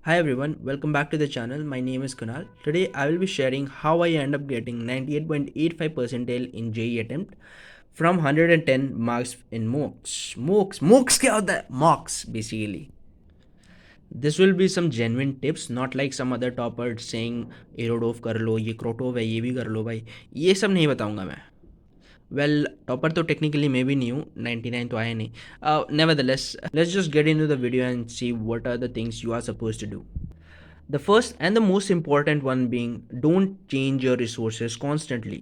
Hi everyone, welcome back to the channel. My name is Kunal. Today I will be sharing how I end up getting 98.85 percentile in JEE attempt from 110 marks in mocks. Mocks क्या होता है? Mocks basically. This will be some genuine tips, not like some other topper saying एरोडोफ कर लो, ये क्रोटोव है, ये भी कर लो भाई. ये सब नहीं बताऊंगा मैं. Well, topper तो technically मैं भी नहीं हूँ, 99 तो आया नहीं. Nevertheless, let's just get into the video and see what are the things you are supposed to do. The first and the most important one being don't change your resources constantly.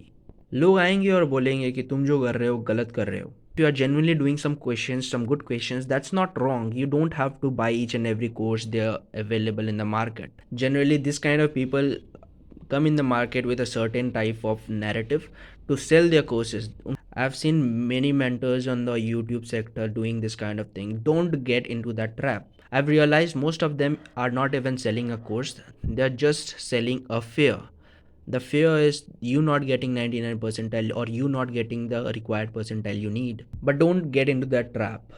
लोग आएंगे और बोलेंगे कि तुम जो कर रहे हो गलत कर रहे हो. If you are genuinely doing some questions, some good questions, that's not wrong. You don't have to buy each and every course there available in the market. Generally, this kind of people come in the market with a certain type of narrative to sell their courses. I've seen many mentors on the YouTube sector doing this kind of thing. Don't get into that trap. I've realized most of them are not even selling a course, they're just selling a fear. The fear is you not getting 99 percentile or you not getting the required percentile you need. But don't get into that trap.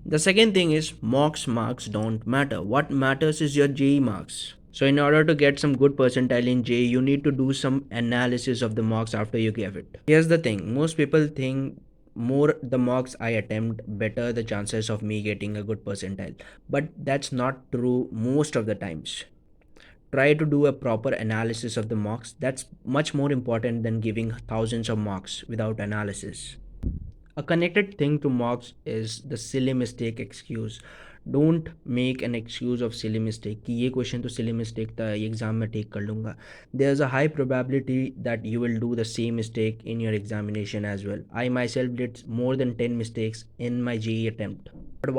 The second thing is mocks marks don't matter. What matters is your JE marks. So in order to get some good percentile in JE, you need to do some analysis of the marks after you give it. Here's the thing. Most people think more the marks I attempt, better the chances of me getting a good percentile. But that's not true most of the times. Try to do a proper analysis of the marks. That's much more important than giving thousands of marks without analysis. A connected thing to mocks is the silly mistake excuse. Don't make an excuse of silly mistake कि ये question तो silly mistake था, ये exam में take कर लूँगा. There's a high probability that you will do the same mistake in your examination as well. I myself did more than 10 mistakes in my JEE attempt. But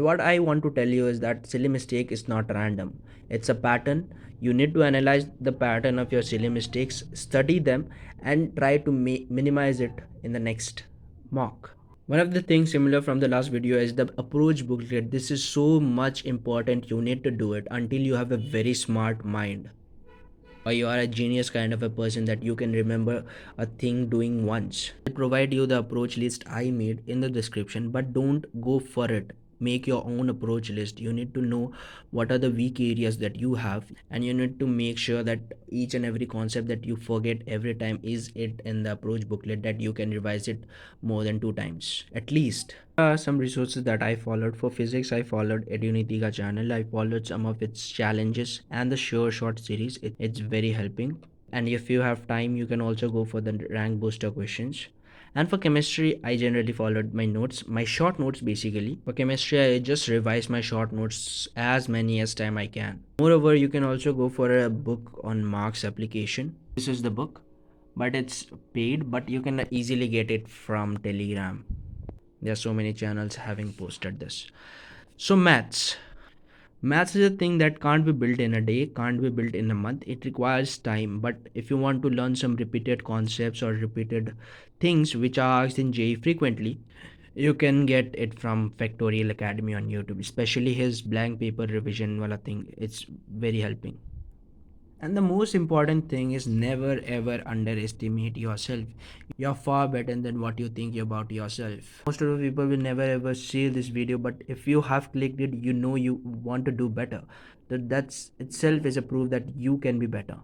what I want to tell you is that silly mistake is not random. It's a pattern. You need to analyze the pattern of your silly mistakes, study them, and try to minimize it in the next mock. One of the things similar from the last video is the approach booklet. This is so much important. You need to do it until you have a very smart mind, or you are a genius kind of a person that you can remember a thing doing once. I'll provide you the approach list I made in the description, but don't go for it. Make your own approach list. You need to know what are the weak areas that you have, and you need to make sure that each and every concept that you forget every time is it in the approach booklet, that you can revise it more than 2 times at least. Some resources that I followed for physics. I followed Edunity ka channel. I followed some of its challenges and the Sure Short series. It's very helping. And if you have time, you can also go for the rank booster questions. And for chemistry, I generally followed my notes, my short notes basically. For chemistry, I just revise my short notes as many as time I can. Moreover, you can also go for a book on marks application. This is the book, but it's paid, but you can easily get it from Telegram. There are so many channels having posted this. So maths is a thing that can't be built in a day, can't be built in a month. It requires time. But if you want to learn some repeated concepts or repeated things which are asked in JE frequently, you can get it from Factorial Academy on YouTube, especially his blank paper revision wala thing. It's very helping. And the most important thing is never ever underestimate yourself. You're far better than what you think about yourself. Most of the people will never ever see this video, but if you have clicked it, you know you want to do better. That's itself is a proof that you can be better.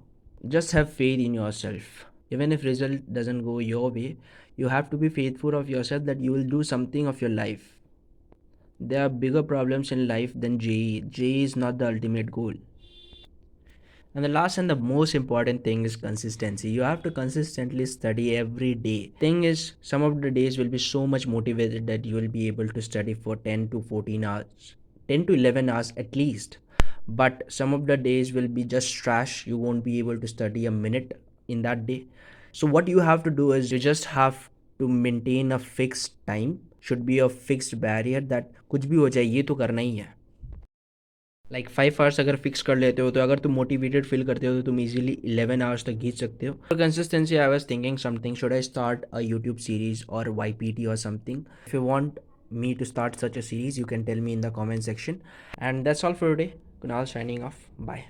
Just have faith in yourself. Even if result doesn't go your way, you have to be faithful of yourself that you will do something of your life. There are bigger problems in life than JE. JE is not the ultimate goal. And the last and the most important thing is consistency. You have to consistently study every day. Thing is, some of the days will be so much motivated that you will be able to study for 10 to 14 hours, 10 to 11 hours at least. But some of the days will be just trash. You won't be able to study a minute in that day. So what you have to do is you just have to maintain a fixed time. Should be a fixed barrier that कुछ भी हो जाए ये तो करना ही है. Like 5 hours अगर fix कर लेते हो तो अगर तुम मोटिवेटेड फील करते हो तो तुम इजीली 11 आवर्स तक खींच सकते हो. For consistency I was thinking something, should I start a YouTube series और YPT और something. If you want me to start such a series, you can tell me in the comment section. And that's all for today. Kunal signing off. Bye.